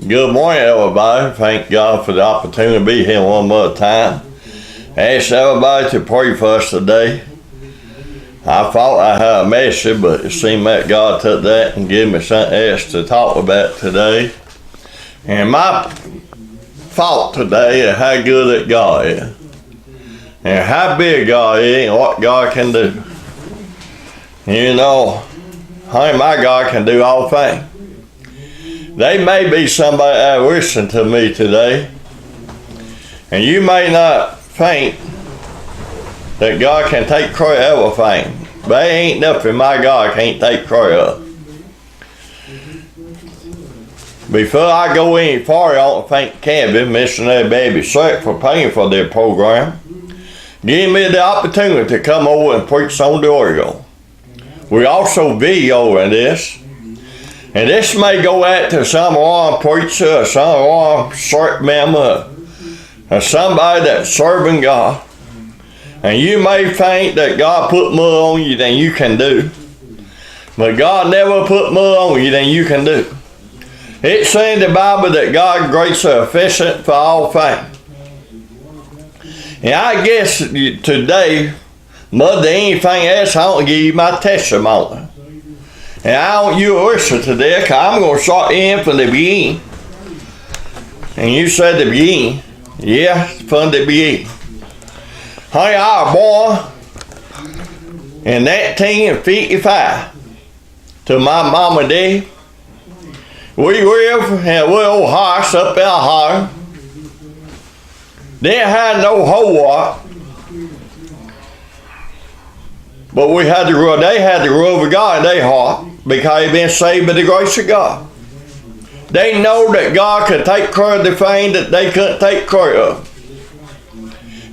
Good morning, everybody. Thank God for the opportunity to be here one more time. I ask everybody to pray for us today. I thought I had a message, but it seemed like God took that and gave me something else to talk about today. And my thought today is how good that God is. And how big God is and what God can do. You know, how my God can do all things. There may be somebody that listen to me today, and you may not think that God can take care of everything. But there ain't nothing my God can't take care of. Before I go any farther, I want to thank Kevin, Missionary Baby Shirt, for paying for their program. Give me the opportunity to come over and preach on the Oreo. We also video in this. And this may go out to some wrong preacher or some wrong church member or somebody that's serving God. And you may think that God put more on you than you can do. But God never put more on you than you can do. It says in the Bible that God's grace is sufficient for all things. And I guess today, more than anything else, I want to give you my testimony. And I want you to listen to this, because I'm going to start in from the beginning. And you said the beginning. Yeah, from the beginning. Honey, I was born in 1955 to my mama and daddy. We lived in a little house up in Ohio. Didn't have no whole lot. But they had the love of God in their heart because they've been saved by the grace of God. They know that God could take care of the thing that they couldn't take care of.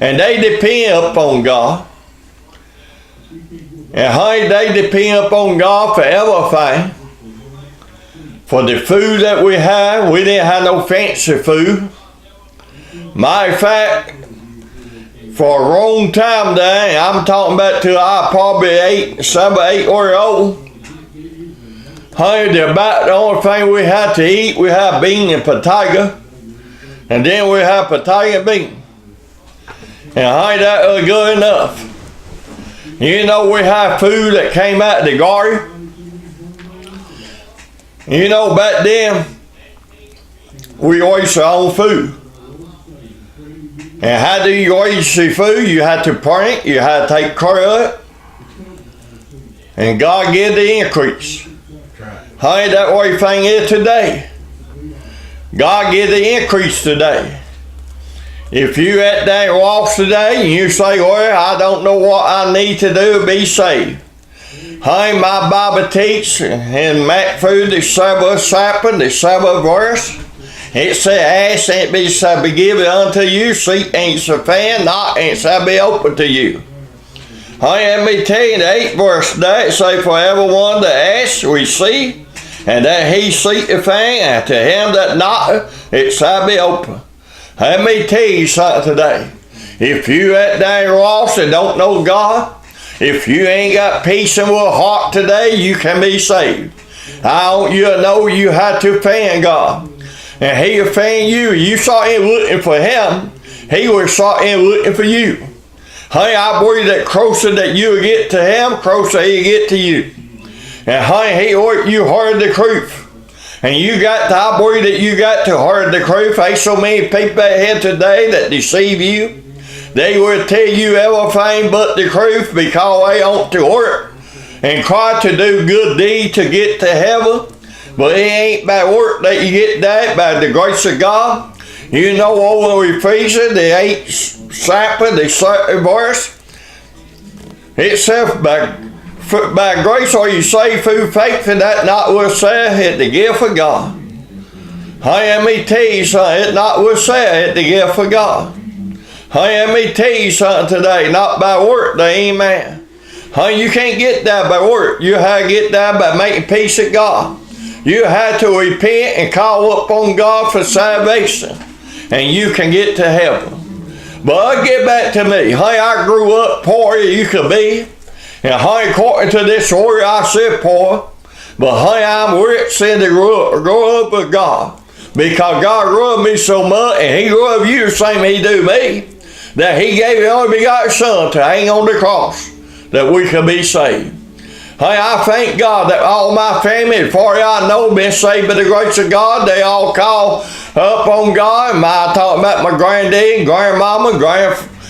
And they depend upon God. And honey, they depend upon God for everything. For the food that we have, we didn't have no fancy food. Matter of fact, for a long time there, I'm talking about till I probably 7 or 8 years old. Honey, about the only thing we had to eat, we had bean and potato. And then we had potato and bean. And honey, that was good enough. You know, we had food that came out of the garden. You know, back then, we raised our own food. And how do you raise your food? You had to plant, you had to take care of it. And God gave the increase. Honey, that way thing is today. God gave the increase today. If you at that lost today and you say, well, I don't know what I need to do to be saved. Honey, my Bible teaches in Matthew, the 7th chapter, the 7th verse. It says, ask and it shall be given unto you, seek and you shall find, knock and it shall be open to you. Honey, let me tell you, the 8th verse there, it says, for everyone that asks, receive, and that he seek the thing, and to him that knocketh, it shall be open. Let me tell you something today. If you at that lost and don't know God, if you ain't got peace in your heart today, you can be saved. I want you to know you have to find God. And he will find you. You start in looking for him, he will start in looking for you. Honey, I believe that closer that you get to him, closer he'll get to you. And honey, you heard the truth. And I believe that you got to heard the truth. There's so many people out here today that deceive you. They will tell you everything but the truth because they want to work and try to do good deeds to get to heaven. But it ain't by work that you get that, by the grace of God. You know, over in Ephesians, the 8th chapter, the 7th verse, it says, by grace are you saved through faith, and that not will say, it's the gift of God. Honey, let me tell you something, it's not will say, it's the gift of God. Honey, let me tell you something today, not by work, amen. Honey, you can't get that by work. You have to get that by making peace with God. You have to repent and call upon God for salvation, and you can get to heaven. But I'll get back to me. Honey, I grew up poor as you could be. And honey, according to this story, I said poor. But honey, I'm rich and to grow up with God. Because God loved me so much, and He loved you the same He do me, that He gave His only begotten Son to hang on the cross, that we could be saved. Hey, I thank God that all my family, as far as I know, been saved by the grace of God. They all call up on God. I talking about my granddaddy and grandmama,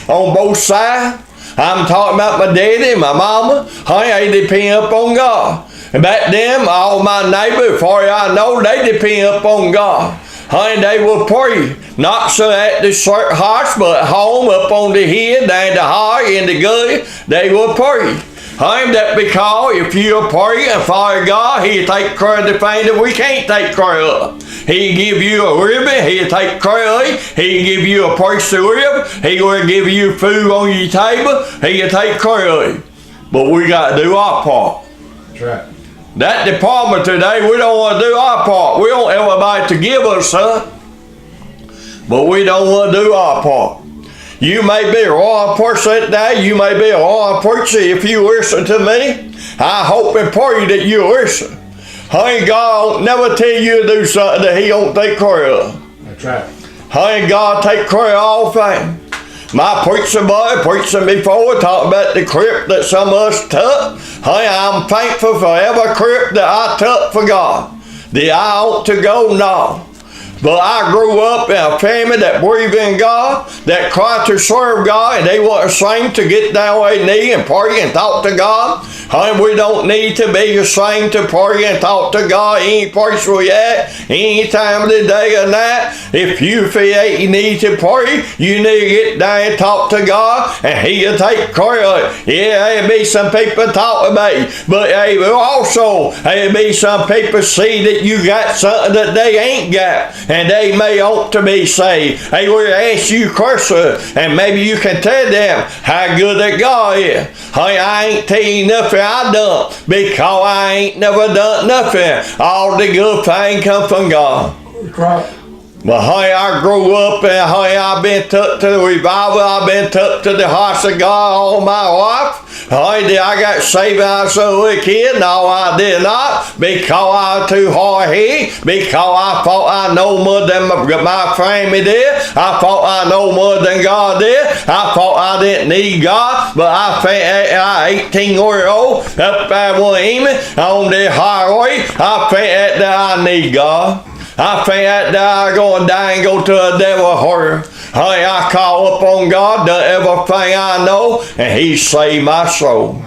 on both sides. I'm talking about my daddy and my mama. Hey, they depend up on God. And back then, all my neighbors, as far as I know, they depend up on God. Honey, they will pray, not so at the house, but at home, up on the hill, down the high, in the good, they will pray. Honey, that because if you pray and follow God, He'll take care of the thing that we can't take care of. He'll give you a ribbon, He'll take care of it. He'll give you a place to live. He will give you food on your table. He'll take care of it. But we got to do our part. That's right. That department today, we don't want to do our part. We want everybody to give us some, but we don't want to do our part. You may be a wrong person today. You may be a wrong person if you listen to me. I hope and pray that you listen. Honey, God won't never tell you to do something that He don't take care of. That's right. Honey, God take care of all things. My preacher boy preaching before talking about the crip that some of us took. Honey, I'm thankful for every crip that I took for God. Did I ought to go? No. But I grew up in a family that believed in God, that cried to serve God, and they weren't ashamed to get down on their knee and pray and talk to God. Honey, we don't need to be ashamed to pray and talk to God any place we at, any time of the day or night. If you feel you need to pray, you need to get down and talk to God, and He'll take care of it. Yeah, there'll be some people talk about you, but also there'll be some people see that you got something that they ain't got, and they may ought to be saved. They will ask you questions, and maybe you can tell them how good that God is. Honey, I ain't tell you nothing I done, because I ain't never done nothing. All the good things come from God. Right. But honey, I grew up and honey, I've been took to the revival. I've been took to the house of God all my life. Honey, I got saved when I was a little kid. No, I did not, because I was too hard-headed, because I thought I know more than my family did. I thought I know more than God did. I thought I didn't need God, but I think at 18-year-old up at one evening on the highway, I think that I need God. I think that I'm going to die and go to a devil horror. Honey, I call up on God, done everything I know, and He saved my soul.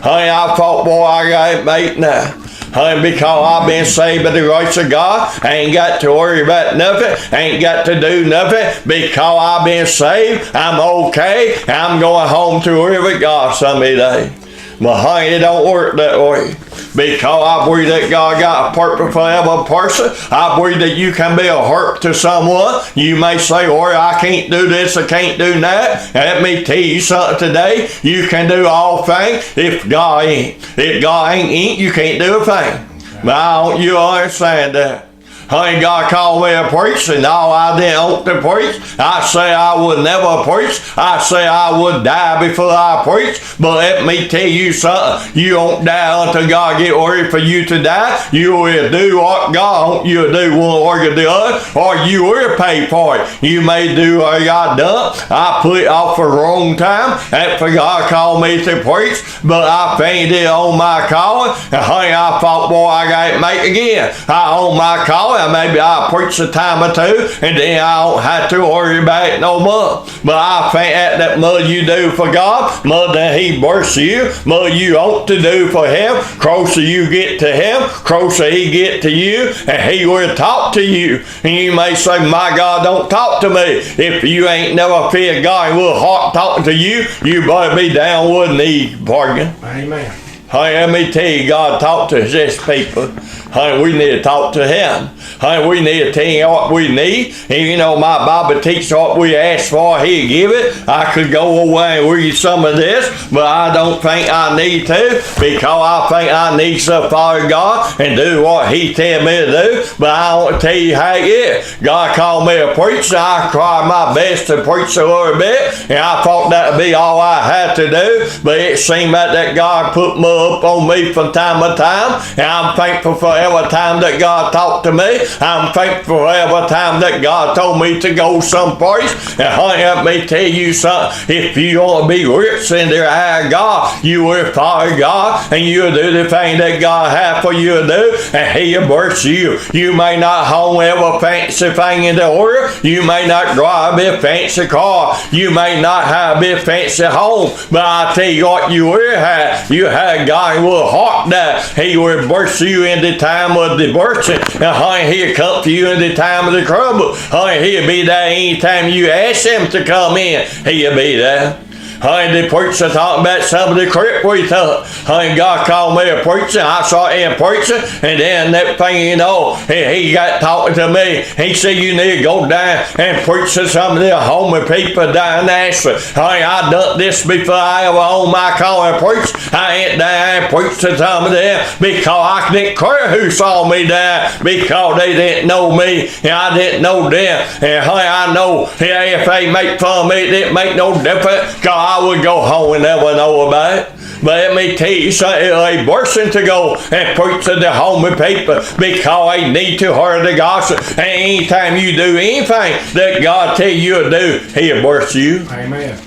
Honey, I thought, boy, I got it made now. Honey, because I've been saved by the grace of God, I ain't got to worry about nothing, ain't got to do nothing, because I've been saved, I'm okay, I'm going home to live with God someday. But honey, it don't work that way. Because I believe that God got a purpose for every person. I believe that you can be a hurt to someone. You may say, well, I can't do this, I can't do that. And let me tell you something today. You can do all things if God ain't. If God ain't, you can't do a thing. But I don't you understand that. Honey, God called me a preacher, and no, I didn't want to preach. I say I would never preach. I say I would die before I preach. But let me tell you something. You won't die until God get ready for you to die. You will do what God wants you to do one or the other, or you will pay for it. You may do what God done. I put it off for a long time after God called me to preach, but I fainted on my calling. And honey, I thought, boy, I got it make again. I own my calling. Maybe I'll preach a time or two, and then I don't have to worry about it no more. But I think that more you do for God, more than He bless you, more you ought to do for Him. Closer you get to Him, closer He get to you, and He will talk to you. And you may say, my God don't talk to me. If you ain't never feel God will heart talking to you, you better be down one knee, bargain. Amen. Honey, let me tell you, God talk to His people. Honey, we need to talk to Him. Honey, we need to tell Him what we need. And you know, my Bible teaches what we ask for, He'll give it. I could go away and read some of this, but I don't think I need to, because I think I need to follow God and do what He tell me to do. But I want to tell you how it is. God called me a preacher. I tried my best to preach a little bit, and I thought that would be all I had to do. But it seemed like that God put more up on me from time to time, and I'm thankful for every time that God talked to me. I'm thankful every time that God told me to go someplace. And honey, let me tell you something. If you want to be rich in the eye of God, you will follow God, and you'll do the thing that God has for you to do, and He'll bless you. You may not own every fancy thing in the world. You may not drive a fancy car. You may not have a fancy home. But I tell you what you will have. You have God will heart that He will bless you in the time of the blessing. And honey, He'll come for you in the time of the trouble. Honey, He'll be there anytime you ask Him to come in. He'll be there. Honey, the preacher talking about some of the crap we took. Honey, God called me a preacher. I saw him preaching, and then that thing, you know, he got talking to me. He said, you need to go down and preach to some of the homeless people down there. Honey, I done this before I ever owned my car and preached. I ain't down and preached to some of them because I didn't care who saw me down, because they didn't know me and I didn't know them. And honey, I know if they make fun of me, it didn't make no difference. I would go home and never know about it. But let me tell you something, it's a blessing to go and preach to the homeless people because they need to hear the gospel. And anytime you do anything that God tell you to do, He'll bless you. Amen.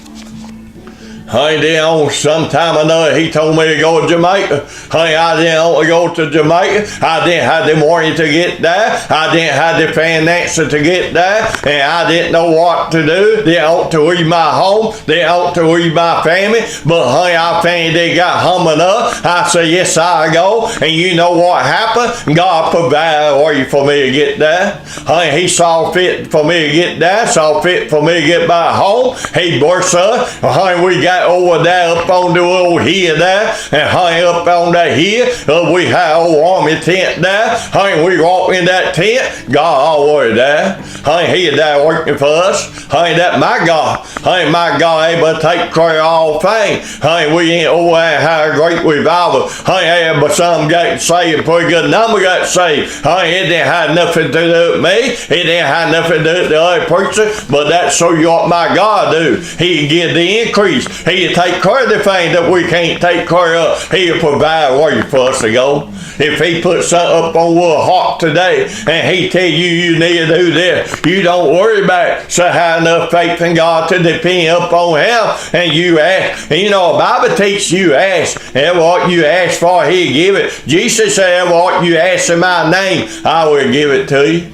Honey, then on sometime or another, he told me to go to Jamaica. Honey, I didn't want to go to Jamaica. I didn't have the money to get there. I didn't have the finances to get there. And I didn't know what to do. They ought to leave my home. They ought to leave my family. But honey, I think they got humming up. I said, yes, I go. And you know what happened? God provided a way for me to get there. Honey, He saw fit for me to get there. Saw fit for me to get back home. He blessed us. Honey, we got over there up on the old hill there, and honey, up on that hill, we had old army tent there. Honey, we walked in that tent, God always there. Honey, He there working for us. Honey, that my God. Honey, my God able to take care of all things. Honey, we ain't over there had a great revival. Honey, but some got saved, a pretty good number got saved. Honey, it didn't have nothing to do with me. It didn't have nothing to do with the other preacher, but that's so you what my God do. He give the increase. He'll take care of the thing that we can't take care of. He'll provide a way for us to go. If He puts something up on your heart today and He tell you you need to do this, you don't worry about it. So have enough faith in God to depend upon Him, and you ask. And you know, the Bible teaches you ask, and what you ask for, He'll give it. Jesus said, what you ask in my name, I will give it to you.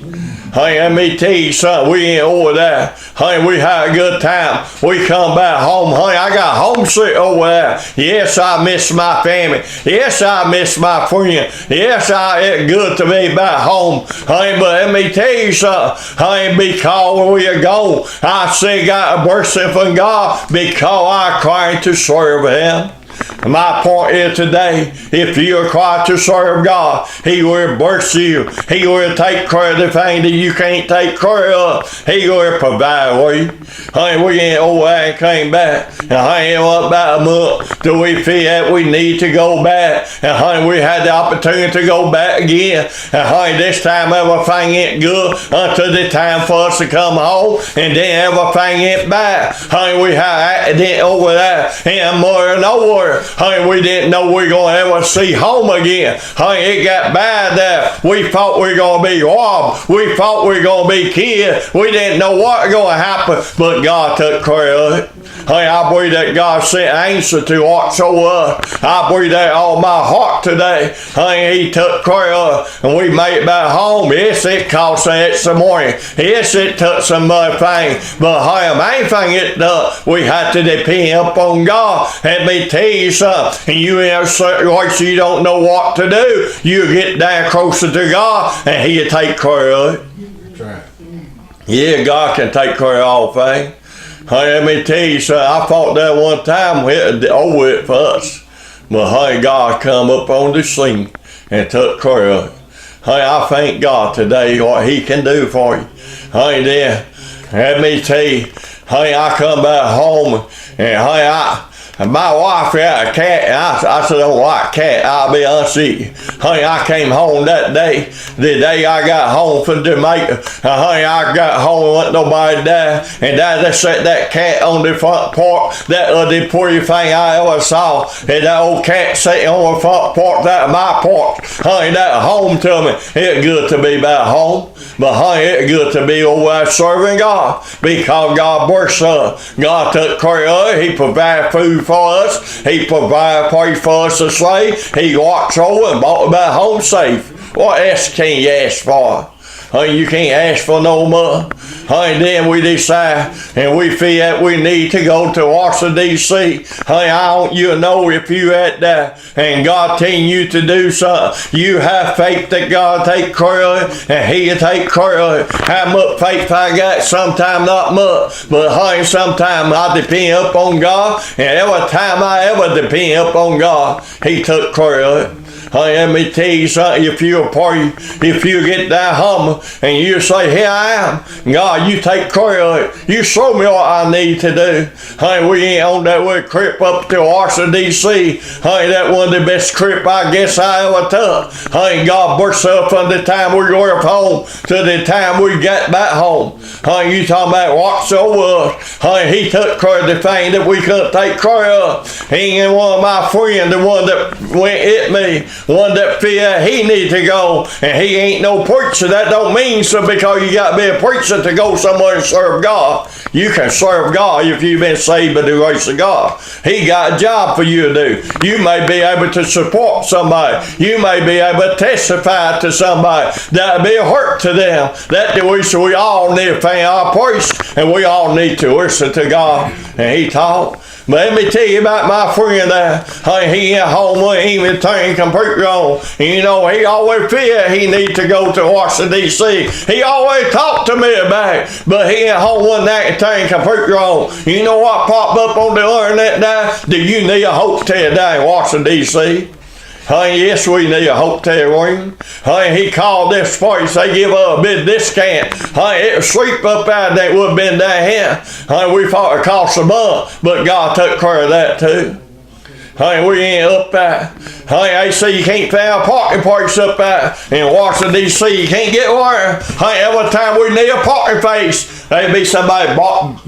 Honey, let me tell you something. We ain't over there. Honey, we had a good time. We come back home. Honey, I got homesick over there. Yes, I miss my family. Yes, I miss my friend. Yes, it's good to be back home. Honey, but let me tell you something. Honey, because when we are gone, I still got a blessing from God because I'm trying to serve Him. My point is today, if you are called to serve God, He will bless you. He will take care of the thing that you can't take care of. He will provide for you. Honey, we ain't over there and came back. And honey, it was about a month till we feel that we need to go back. And honey, we had the opportunity to go back again. And honey, this time everything ain't good until the time for us to come home. And then everything ain't back. Honey, we had accident over there and more than nowhere. Honey, we didn't know we were going to ever see home again. Honey, it got bad there. We thought we were going to be robbed. We thought we were going to be killed. We didn't know what was going to happen, but God took care of it. Honey, I believe that God sent an answer to watch over us. I believe that all my heart today. Honey, He took care of us, and we made it back home. Yes, it cost some extra money. Yes, it took some other things. But honey, the main thing it done, we had to depend upon God. Let me tell you something. And you in a situation you don't know what to do, you get down closer to God, and He'll take care of it. That's right. Yeah, God can take care of all things. Honey, let me tell you something. I thought that one time we had over it for us. But honey, God come up on the scene and took care of it. Honey, I thank God today what He can do for you. Honey, then, let me tell you, honey, I come back home and honey, And my wife had a cat, and I said, I don't like cat, I'll be honest with you. Honey, I came home that day, the day I got home from Jamaica. Honey, I got home and wasn't nobody there. And they set that cat on the front porch. That was the prettiest thing I ever saw. And that old cat sitting on the front porch, that my porch. Honey, that home to me. It's good to be back home. But honey, it's good to be over there serving God. Because God bless us. God took care of us. He provided food for us. He provided place for us to slay. He watched over and brought us back home safe. What else can you ask for? Honey, you can't ask for no more. Honey, then we decide and we feel that we need to go to Washington, D.C. Honey, I want you to know if you at that and God telling you to do something, you have faith that God take care of it and He'll take care of it. How much faith I got? Sometimes not much. But honey, sometimes I depend upon God, and every time I ever depend upon God, He took care of it. Honey, let me tell you something. If you get that humble and you say, here I am, God, you take care of it. You show me what I need to do. Honey, we ain't on that way trip up to Washington, D.C. Honey, that one of the best trip I guess I ever took. Honey, God bless us from the time we go up home to the time we got back home. Honey, you talking about what's over us. Honey, He took care of the thing that we couldn't take care of. He ain't one of my friends, the one that went at me, one that feel he need to go, and he ain't no preacher. That don't mean so because you got to be a preacher to go somewhere and serve God. You can serve God if you've been saved by the grace of God. He got a job for you to do. You may be able to support somebody. You may be able to testify to somebody that'll be a hurt to them. That we all need to pay our price, and we all need to listen to God. And He taught. But let me tell you about my friend there. He at home with him and turn computer on. And you know, he always feel he need to go to Washington, D.C. He always talked to me about it. But he at home one night and turn computer on. You know what popped up on the internet there? Do you need a hotel down in Washington, D.C.? Yes, we need a hotel room. He called this place. They give us a big discount. It was cheap up out there. It would have been down here. We thought it cost a month, but God took care of that too. We ain't up there. They say you can't find a parking place up there in Washington, D.C. You can't get one. Every time we need a parking place, there'd be somebody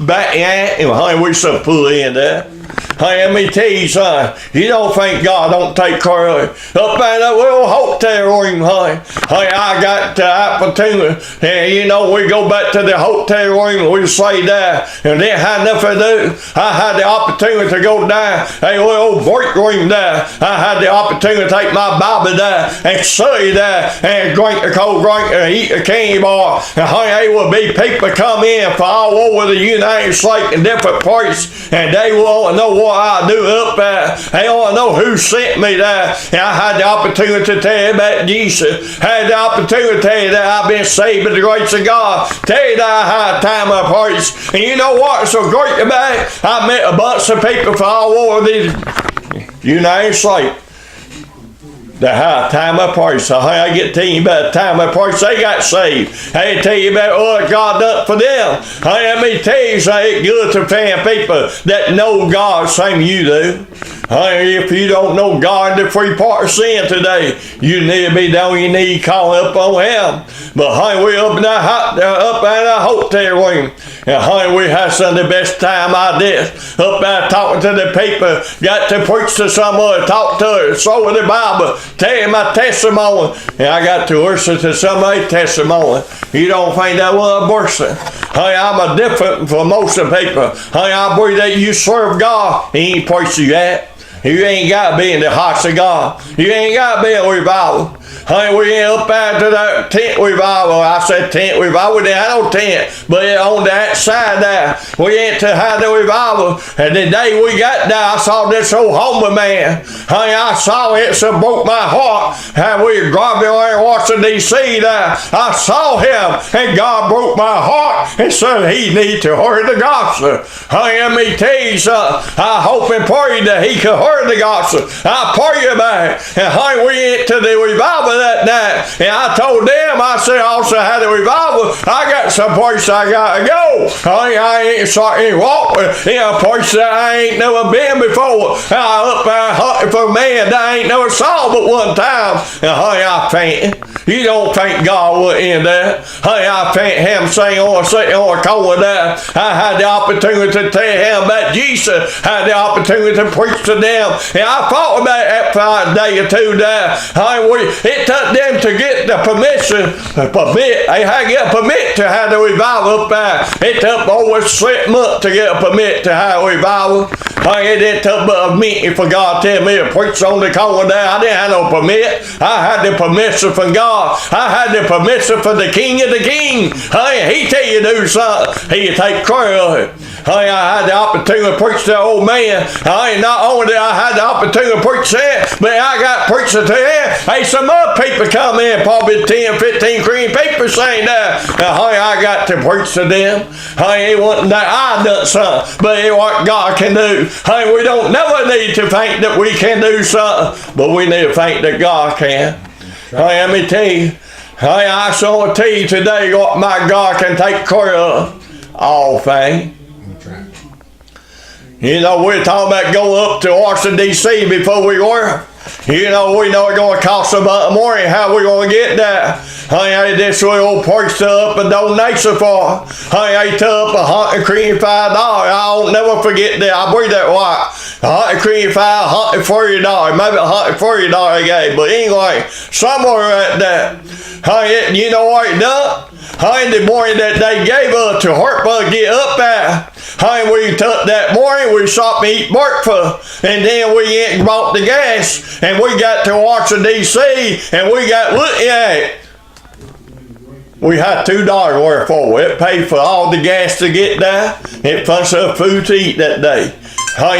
back in, and we so full in there. Let me tell you something. You don't think God don't take care of it. Up in that little hotel room, I got the opportunity. And you know, we go back to the hotel room and we stay there. And then had nothing to do. I had the opportunity to go down a little break room there. I had the opportunity to take my Bible there and study there and drink a cold drink and eat a candy bar. And there will be people come in from all over the United States in different places, and they will know what I do up there. They want to know who sent me there. And I had the opportunity to tell you about Jesus. Had the opportunity to tell you that I've been saved by the grace of God. Tell you that I had a time of praise. And you know what's so great about it? I met a bunch of people from all over the United States that had a time of praise. I get to tell you about the time of praise. They got saved. I tell you about what God done for them. Let me tell you, it's good to find people that know God same you do. If you don't know God, the free part of sin today, you need to be down on your knee calling up on Him. But we up in that hotel room, and we had some of the best time I did. Up there talking to the people, got to preach to someone, talk to her, show the Bible, tell you my testimony, and I got to listen to somebody's testimony. You don't think that was a blessing? I'm a different from most of the people. I believe that you serve God, He ain't preach you that. You ain't got to be in the house of God. You ain't got to be in revival. We ain't up there to that tent revival. I said tent revival. We didn't have no tent. But on that side there, we ain't to have the revival. And the day we got there, I saw this old homeless man. I saw it, so broke my heart. And we were driving around Washington, D.C. there. I saw him, and God broke my heart and said he need to hear the gospel. Let me tell you something. I hope and pray that he could hear the gospel. I pray about it. And we ain't to the revival revival that night. And I told them, I said, I also had a revival. I got some place I got to go. I ain't starting to walk in a place that I ain't never been before. I up there hunting for a man that I ain't never saw but one time. And I fainted. You don't think God would end that? I fainted him saying, sitting on a corner there. I had the opportunity to tell him about Jesus. Had the opportunity to preach to them. And I thought about that for a day or two there. It took them to get the permission. They had to get a permit to have the revival up there. It took over 6 months to get a permit to have a revival. It didn't take but a meeting for God to tell me to preach on the corner there. I didn't have no permit. I had the permission from God. I had the permission from the King of the King. He tell you to do something. He take care of it. I had the opportunity to preach to that old man. Not only did I have the opportunity to preach to him, but I got preaching to him. Some other people come in, probably 10, 15 green people saying that. I got to preach to them. It wasn't that I done something, but it's what God can do. We don't never need to think that we can do something, but we need to think that God can. Let me tell you, I shall tell you today what my God can take care of. All things. You know, we're talking about going up to Washington, D.C. before we were. You know, we know it's going to cost about more. How we going to get that? This little price up a donation for. I took up $105. I don't never forget that. I believe that what? $105, $140, maybe $140 they gave. But anyway, somewhere at that. You know what it done? The morning that they gave us to help us get up there. We took that morning, we stopped to eat breakfast, and then we went and bought the gas, and we got to Washington, D.C., and we got looking at it. We had $2 worth for it. It paid for all the gas to get there. It plus some food to eat that day.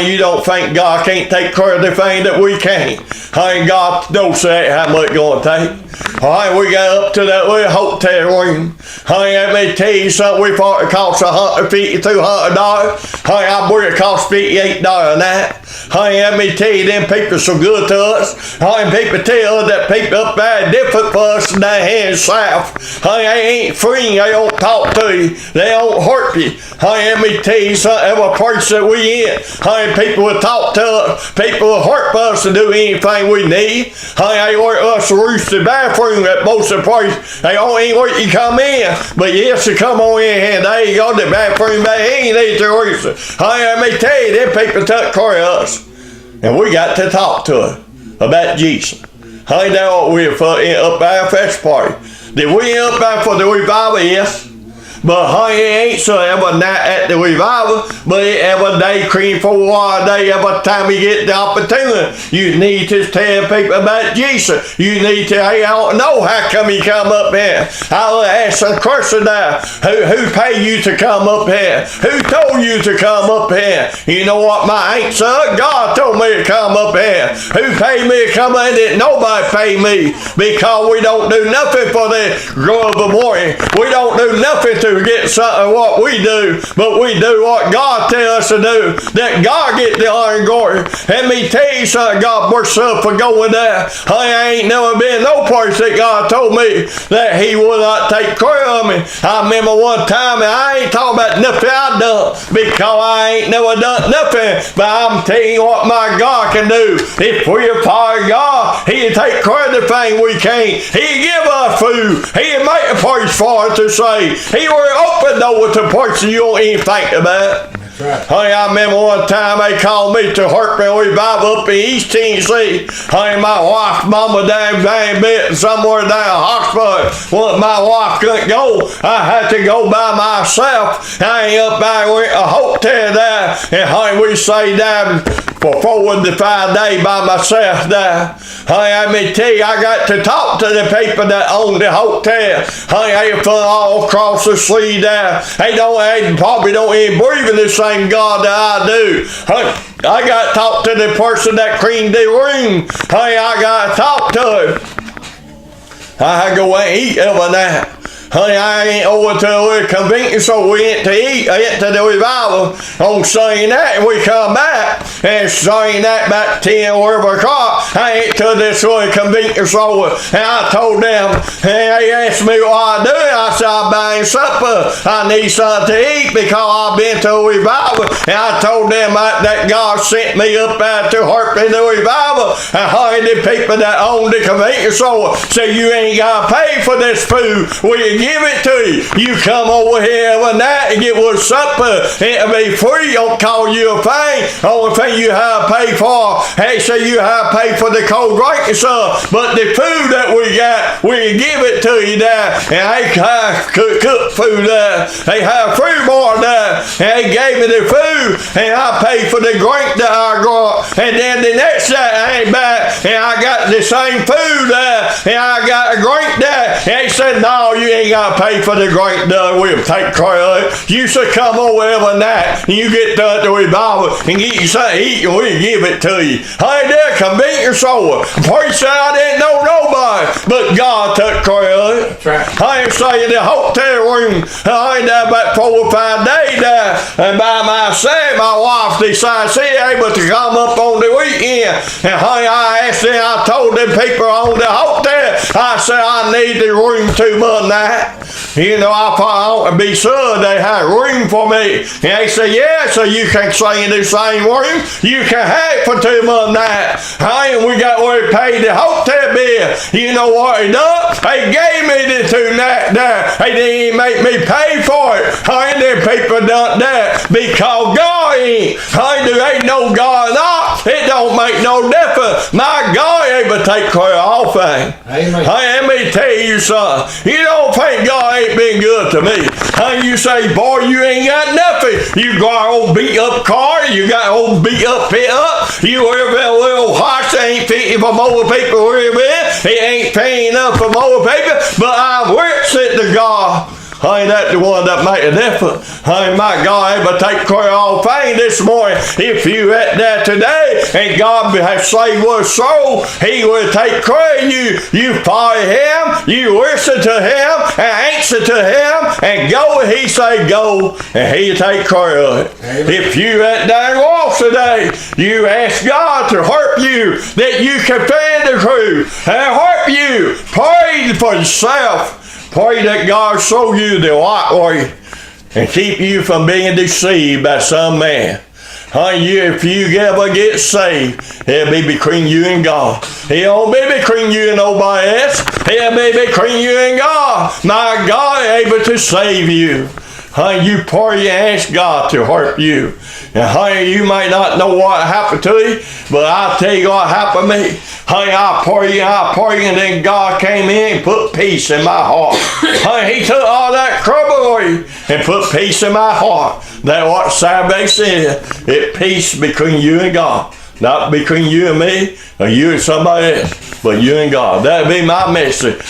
You don't think God can't take care of the thing that we can't? God don't say how much it's going to take. We got up to that little hotel room. Let me tell you something. We thought it cost $150, $200. I believe it cost $58 a night. Let me tell you, them people so good to us. People tell us that people up there different for us down here in the South. They ain't free. They don't talk to you. They don't hurt you. Let me tell you something. Every place that we in, people will talk to us. People will hurt us to do anything we need. They want us to use the bathroom at most of the place. They only ain't let you come in. But yes, you come on in here and there you go, the bathroom back. He ain't need to use it. Let me tell you, them people took care of us. And we got to talk to them about Jesus. They know what we were up by a fest party. Did we up there for the revival? Yes. But it ain't so every night at the revival, but every day, cream for a day, every time you get the opportunity, you need to tell people about Jesus. You need to, I don't know how come you come up here. I'll ask a question now. Who paid you to come up here? Who told you to come up here? You know what my answer? God told me to come up here. Who paid me to come in? Didn't nobody pay me, because we don't do nothing for the grow of the morning. We don't do nothing to get something what we do, but we do what God tells us to do. That God get the honor and glory. Let me tell you something, God bless up for going there. I ain't never been no place that God told me that He would not take care of me. I remember one time, and I ain't talking about nothing I done, because I ain't never done nothing, but I'm telling you what my God can do. If we follow God, He'll take care of the thing we can't. He'll give us food. He'll make a place for us to say. He will open door to places you don't even think about. Right. I remember one time they called me to Hartman Revival up in East Tennessee. My wife's mama down Van Bit somewhere down Hoxburg. Well, my wife couldn't go. I had to go by myself. I ain't up there with a hotel there, and we stayed down for 4 to 5 days by myself there. Let me tell you, I got to talk to the people that own the hotel. They from all across the sea there. They probably don't even believe in the same God that I do. I got to talk to the person that cleaned the room. I got to talk to him. I go and eat every night. Honey, I ain't over to the convenience store. We went to eat. I went to the revival on Sunday night, and we come back. And Sunday night, about 10 or 11 o'clock, I went to this convenience store, and I told them, and they asked me what I do. I said, I'm buying supper. I need something to eat because I've been to a revival. And I told them that God sent me up there to help in the revival. And honey, the people that own the convenience store said, you ain't got to pay for this food. We give it to you. You come over here every night and get one supper. It'll be free. Don't call you a thing. Only thing you have to pay for, hey, say you have to pay for the cold drink and stuff. But the food that we got, we give it to you there. And they have cooked food there. They have food more there. And they gave me the food. And I paid for the drink that I got. And then the next day I ain't back. And I got the same food there. And I got a drink there. And they said, no, you ain't got to pay for the drink there. We'll take care of it. You should come over every night. And you get done at the revival and get you something to eat. And we'll give it to you. Hey, there, convenience store. First I didn't know nobody. But God took care of it. That's right. I ain't saying the hotel room. I ain't there about 4 or 5 days there. And by myself, my wife decided she able to come up on the weekend. And honey, I asked them, I told them people on the hotel, I said, I need the room 2 months night. You know, I thought I ought to be sure they had room for me. And they said, yeah, so you can stay in the same room. You can have it for 2 months night. Honey, we got where we paid the hotel bill. You know what they done? They gave me the 2 nights there. They didn't even make me pay for it. Honey, them people done that because God ain't. Honey, there ain't no God not. It don't make no difference. My God able to take care of all things. Amen. Honey, let me tell you something. You don't think God ain't been good to me. Honey, you say, boy, you ain't got nothing. You got an old beat up car. You got an old beat up pickup. You live in a little house that ain't fitting for more people to live in. It ain't paying enough for more people. But I'm rich to God. Honey, that's the one that make a difference. Honey, my God able to take care of all things this morning. If you at there today and God has saved your soul, He will take care of you. You follow Him, you listen to Him, and answer to Him, and go where He say go, and He'll take care of it. Amen. If you at there lost today, you ask God to help you, that you can find the truth, and help you. Pray for yourself. Pray that God show you the right way and keep you from being deceived by some man. Honey, if you ever get saved, it'll be between you and God. It won't be between you and nobody else. It'll be between you and God. My God is able to save you. Honey, you pray and ask God to help you. And honey, you might not know what happened to you, but I'll tell you what happened to me. Honey, I prayed, and then God came in and put peace in my heart. Honey, He took all that trouble away and put peace in my heart. That's what salvation is. It's peace between you and God. Not between you and me, or you and somebody else, but you and God. That'll be my message.